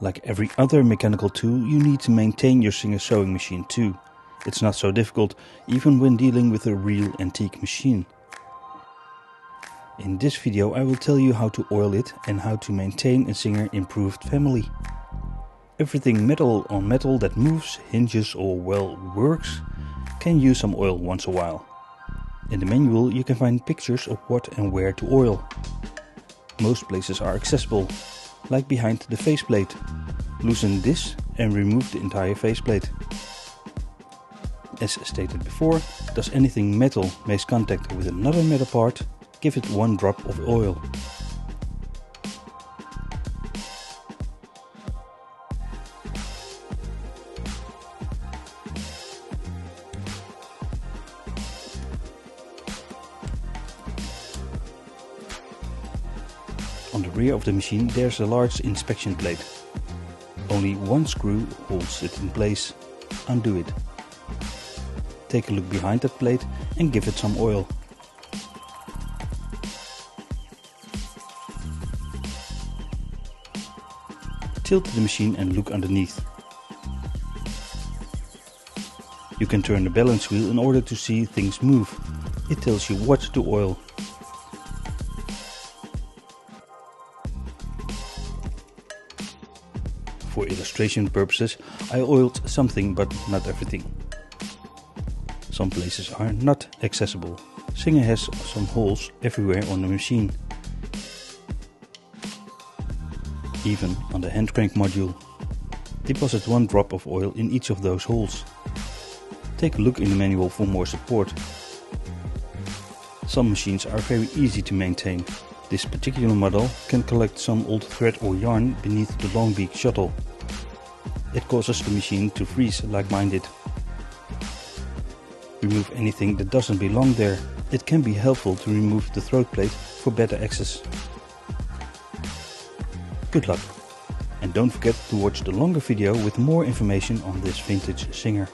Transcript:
Like every other mechanical tool, you need to maintain your Singer sewing machine too. It's not so difficult, even when dealing with a real antique machine. In this video I will tell you how to oil it and how to maintain a Singer improved family. Everything metal on metal that moves, hinges or well works can use some oil once a while. In the manual you can find pictures of what and where to oil. Most places are accessible, like behind the faceplate. Loosen this and remove the entire faceplate. As stated before, does anything metal make contact with another metal part, give it 1 drop of oil. On the rear of the machine there's a large inspection plate. Only one screw holds it in place. Undo it. Take a look behind that plate and give it some oil. Tilt the machine and look underneath. You can turn the balance wheel in order to see things move. It tells you what to oil. For illustration purposes, I oiled something but not everything. Some places are not accessible. Singer has some holes everywhere on the machine. Even on the hand crank module. Deposit 1 drop of oil in each of those holes. Take a look in the manual for more support. Some machines are very easy to maintain. This particular model can collect some old thread or yarn beneath the long beak shuttle. It causes the machine to freeze like mine did. Remove anything that doesn't belong there. It can be helpful to remove the throat plate for better access. Good luck! And don't forget to watch the longer video with more information on this vintage Singer.